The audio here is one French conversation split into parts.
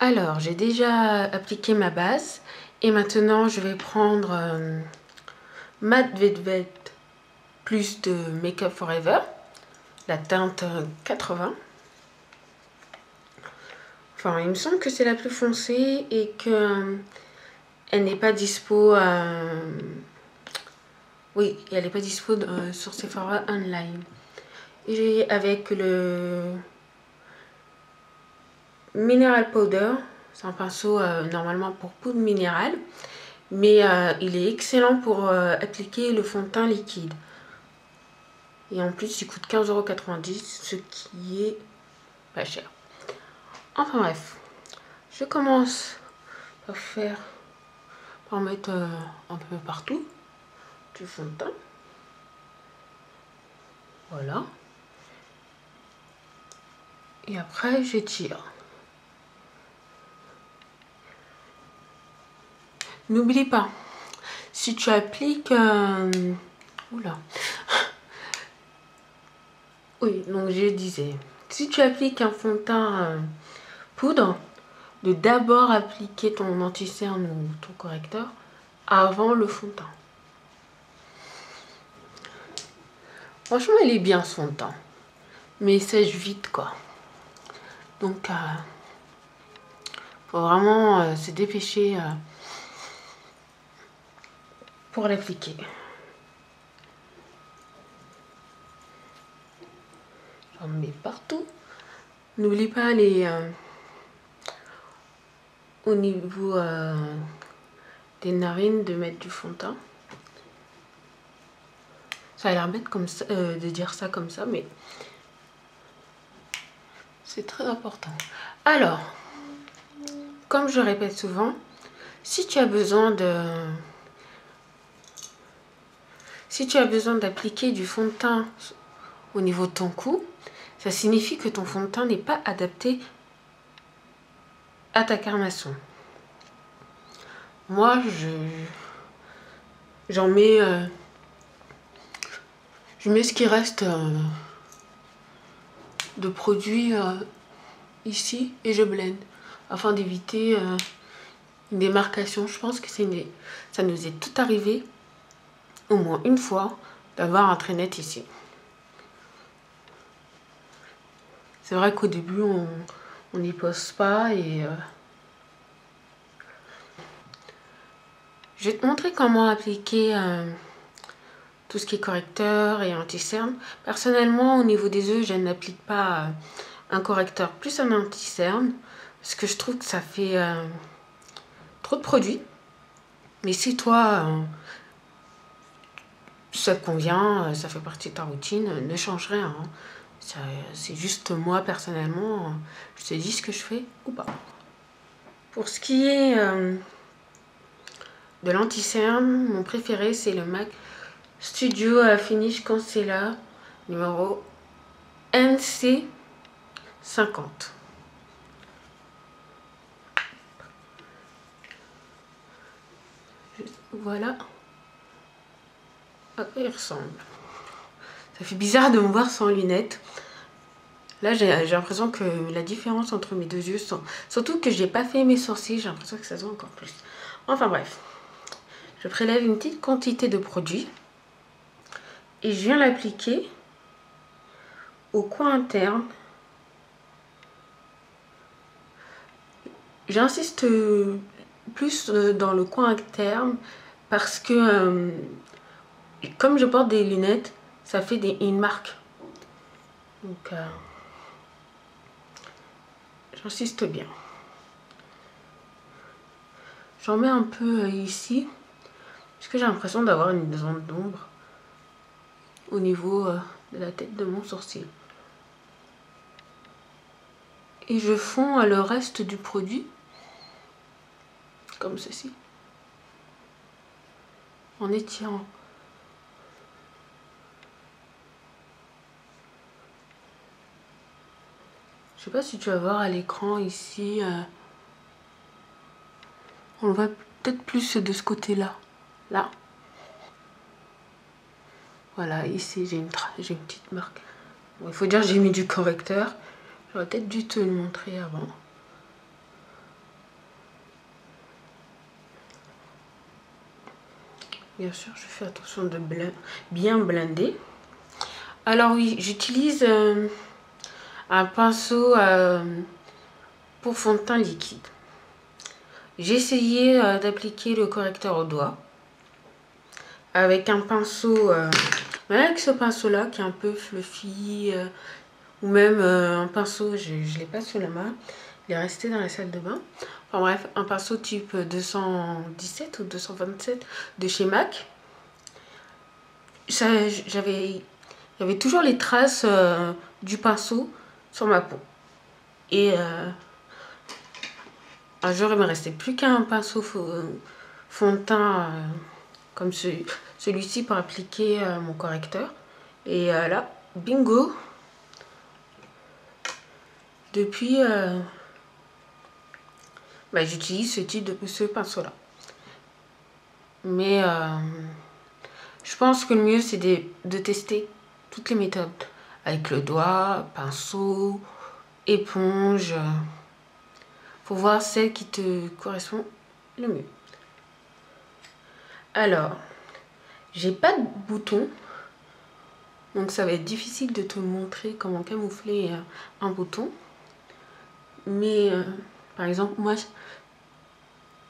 Alors, j'ai déjà appliqué ma base et maintenant je vais prendre Matte Velvet plus de Make Up Forever, la teinte 80. Enfin, il me semble que c'est la plus foncée et que elle n'est pas dispo. Oui, elle n'est pas dispo sur Sephora Online. Et avec le Mineral Powder, c'est un pinceau normalement pour poudre minérale, mais il est excellent pour appliquer le fond de teint liquide. Et en plus, il coûte 15,90 €, ce qui est pas cher. Enfin bref, je commence par mettre un peu partout du fond de teint. Voilà. Et après, j'étire. N'oublie pas, si tu appliques... Oula. Oui, donc je disais, si tu appliques un fond de teint poudre, de d'abord appliquer ton anti-cerne ou ton correcteur avant le fond de teint. Franchement, il est bien ce fond de teint, mais il sèche vite quoi. Donc, faut vraiment se dépêcher pour l'appliquer. J'en mets partout. N'oublie pas les au niveau des narines de mettre du fond de teint. Ça a l'air bête comme ça, de dire ça comme ça, mais c'est très important. Alors, comme je répète souvent, si tu as besoin d'appliquer du fond de teint au niveau de ton cou, ça signifie que ton fond de teint n'est pas adapté à ta carnation. Moi, j'en mets... je mets ce qui reste de produit ici et je blende afin d'éviter une démarcation. Je pense que ça nous est tout arrivé au moins une fois d'avoir un trait net ici. C'est vrai qu'au début on n'y pense pas et je vais te montrer comment appliquer tout ce qui est correcteur et anti-cerne. Personnellement, au niveau des yeux, je n'applique pas un correcteur plus un anti-cerne parce que je trouve que ça fait trop de produits. Mais si toi, ça te convient, ça fait partie de ta routine, ne change rien. Hein. C'est juste moi, personnellement, je te dis ce que je fais ou pas. Pour ce qui est de l'anti-cerne, mon préféré, c'est le MAC Studio Finish Concealer numéro NC50. Voilà à quoi il ressemble. Ça fait bizarre de me voir sans lunettes. Là, j'ai l'impression que la différence entre mes deux yeux, surtout que j'ai pas fait mes sourcils, j'ai l'impression que ça se voit encore plus. Enfin bref, je prélève une petite quantité de produit et je viens l'appliquer au coin interne. J'insiste plus dans le coin interne parce que comme je porte des lunettes, ça fait une marque. Donc j'insiste bien. J'en mets un peu ici parce que j'ai l'impression d'avoir une zone d'ombre au niveau de la tête de mon sourcil. Et je fonds le reste du produit comme ceci, en étirant. Je sais pas si tu vas voir à l'écran ici, on le voit peut-être plus de ce côté-là. Là. Voilà, ici j'ai une petite marque. Bon, il faut dire que j'ai mis du correcteur. J'aurais peut-être dû te le montrer avant. Bien sûr, je fais attention de bien blender. Alors oui, j'utilise un pinceau pour fond de teint liquide. J'ai essayé d'appliquer le correcteur au doigt avec un pinceau, avec ce pinceau-là qui est un peu fluffy, ou même un pinceau, je ne l'ai pas sous la main, il est resté dans la salle de bain. Enfin bref, un pinceau type 217 ou 227 de chez MAC. Il y avait toujours les traces du pinceau sur ma peau. Et un jour, il me restait plus qu'un pinceau fond de teint comme celui-ci pour appliquer mon correcteur. Et là, bingo! Depuis, j'utilise ce pinceau-là. Mais je pense que le mieux, c'est de tester toutes les méthodes. Avec le doigt, pinceau, éponge. Pour voir celle qui te correspond le mieux. Alors, j'ai pas de bouton. Donc ça va être difficile de te montrer comment camoufler un bouton. Mais par exemple, moi,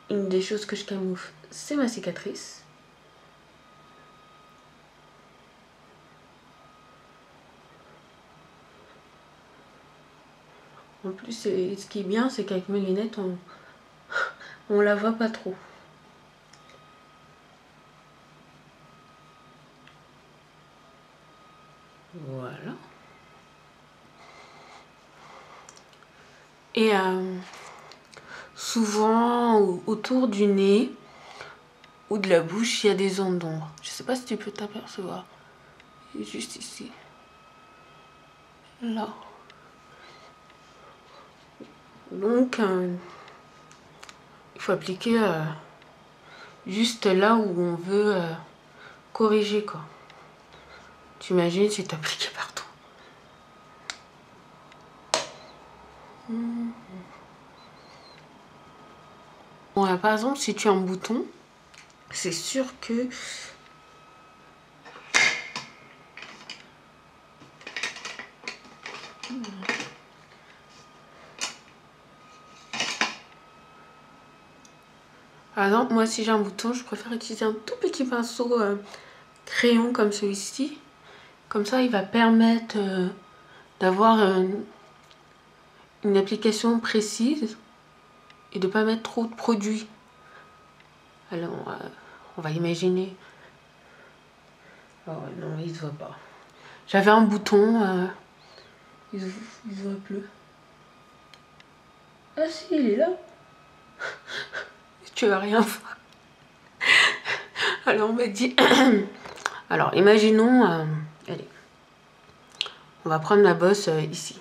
une des choses que je camoufle, c'est ma cicatrice. En plus, ce qui est bien, c'est qu'avec mes lunettes, on la voit pas trop. Voilà. Et souvent, autour du nez ou de la bouche, il y a des zones d'ombre. Je sais pas si tu peux t'apercevoir. Juste ici. Là. Donc, il faut appliquer juste là où on veut corriger, quoi. Tu imagines si tu appliqué partout. Bon, par exemple, si tu as un bouton, c'est sûr que par exemple, moi si j'ai un bouton, je préfère utiliser un tout petit pinceau crayon comme celui-ci. Comme ça, il va permettre d'avoir une application précise et de ne pas mettre trop de produits. Alors, on va imaginer. Oh non, il se voit pas. J'avais un bouton, il se voit plus. Ah si, il est là. Tu vas rien voir. Alors on m'a dit... Alors imaginons... allez. On va prendre la bosse ici.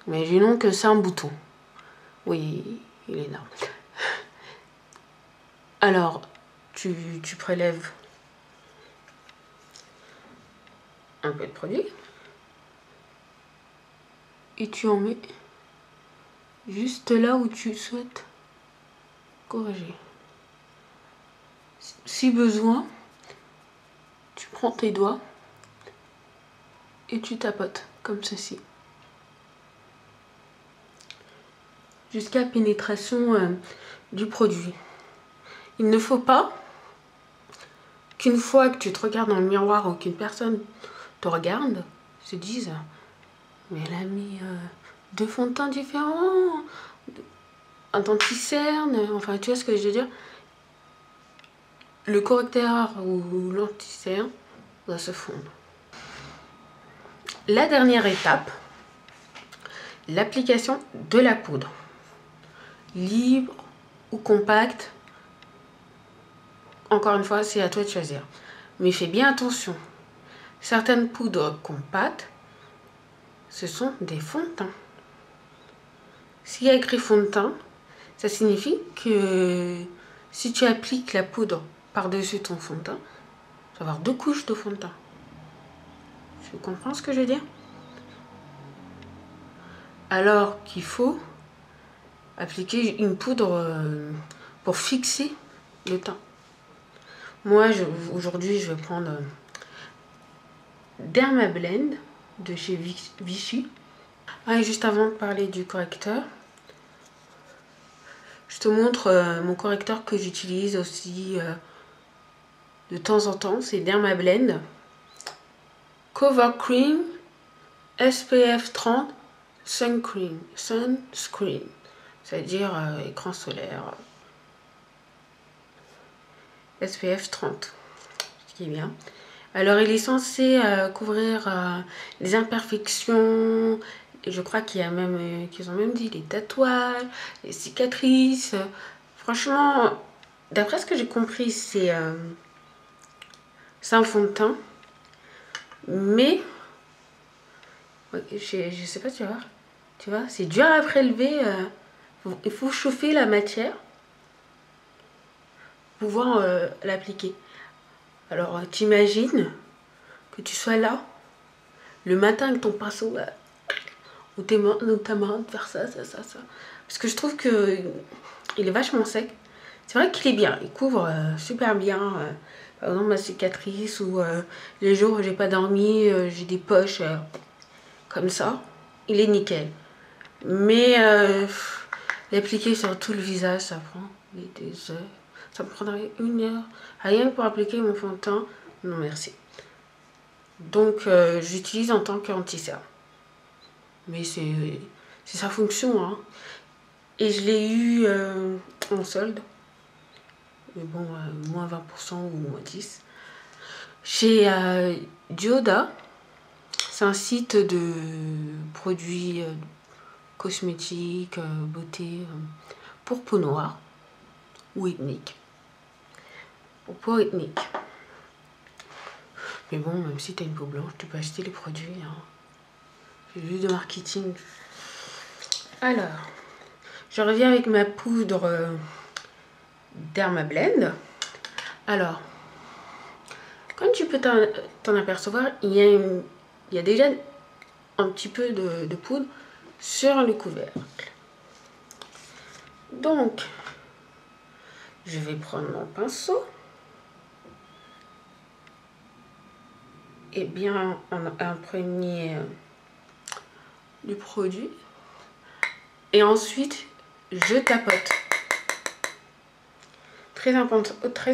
Imaginons que c'est un bouton. Oui, il est là. Alors, tu prélèves un peu de produit. Et tu en mets juste là où tu souhaites corriger. Si besoin, tu prends tes doigts et tu tapotes comme ceci. Jusqu'à pénétration du produit. Il ne faut pas qu'une fois que tu te regardes dans le miroir ou qu'une personne te regarde, se dise mais elle a mis deux fonds de teint différents, un anti-cerne, enfin tu vois ce que je veux dire. Le correcteur ou l'anti-cerne doit se fondre. La dernière étape, l'application de la poudre. Libre ou compacte, encore une fois, c'est à toi de choisir. Mais fais bien attention. Certaines poudres compactes, ce sont des fonds de teint. S'il y a écrit fond de teint, ça signifie que si tu appliques la poudre par-dessus ton fond de teint, tu vas avoir deux couches de fond de teint. Tu comprends ce que je veux dire? Alors qu'il faut appliquer une poudre pour fixer le teint. Moi, aujourd'hui, je vais prendre Dermablend de chez Vichy. Ah, et juste avant de parler du correcteur, je te montre mon correcteur que j'utilise aussi de temps en temps. C'est Dermablend Cover Cream SPF 30 Sunscreen. C'est-à-dire écran solaire SPF 30. Ce qui est bien. Alors, il est censé couvrir les imperfections. Et je crois qu'il y a même, qu'ils ont même dit les tatouages, les cicatrices. Franchement, d'après ce que j'ai compris, c'est un fond de teint. Mais, je sais pas, tu vas voir. Tu vois, c'est dur à prélever. Il faut chauffer la matière pour pouvoir l'appliquer. Alors, t'imagines que tu sois là, le matin avec ton pinceau, ou ta main de faire ça. Parce que je trouve que il est vachement sec. C'est vrai qu'il est bien, il couvre super bien. Par exemple, ma cicatrice ou les jours où j'ai pas dormi, j'ai des poches comme ça. Il est nickel. Mais l'appliquer sur tout le visage, ça prend des heures. Ça me prendrait 1 heure. Rien que pour appliquer mon fond de teint. Non, merci. Donc, j'utilise en tant qu'anti-cerne. Mais c'est sa fonction, hein. Et je l'ai eu en solde. Mais bon, moins 20% ou moins 10%. Chez Dioda. C'est un site de produits cosmétiques, beauté, pour peau noire ou ethnique. Pour peau ethnique. Mais bon, même si tu as une peau blanche, tu peux acheter les produits. Hein. J'ai vu de marketing. Alors, je reviens avec ma poudre Dermablend. Alors, comme tu peux t'en apercevoir, il y a déjà un petit peu de poudre sur le couvercle. Donc, je vais prendre mon pinceau et bien imprégner du produit. Et ensuite, je tapote. Très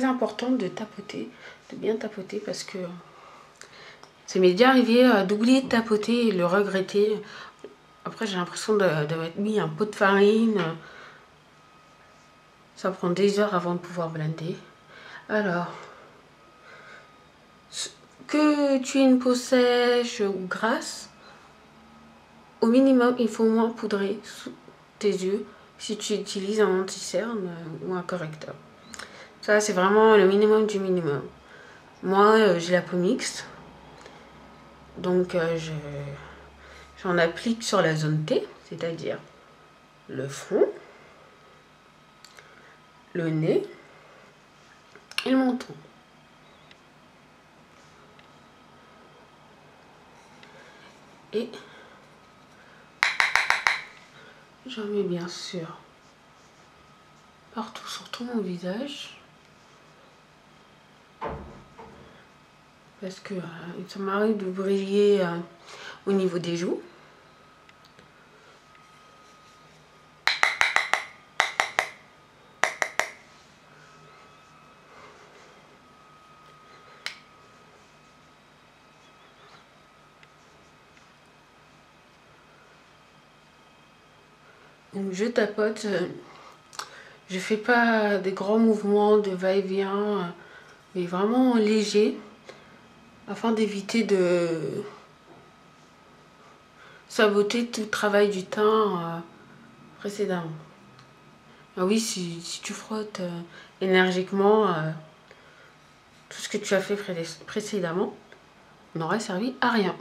important de tapoter, de bien tapoter parce que ça m'est déjà arrivé d'oublier de tapoter et de le regretter. Après, j'ai l'impression d'avoir mis un pot de farine. Ça prend des heures avant de pouvoir blender. Alors, que tu aies une peau sèche ou grasse, au minimum, il faut au moins poudrer sous tes yeux si tu utilises un anti-cerne ou un correcteur. Ça, c'est vraiment le minimum du minimum. Moi, j'ai la peau mixte. Donc, j'en applique sur la zone T, c'est-à-dire le front, le nez et le menton. Et j'en mets bien sûr partout sur tout mon visage. Parce que ça m'arrive de briller au niveau des joues. Donc je tapote, je fais pas des grands mouvements de va-et-vient, mais vraiment léger, afin d'éviter de saboter tout le travail du teint précédemment. Ah oui, si tu frottes énergiquement, tout ce que tu as fait précédemment n'aurait servi à rien.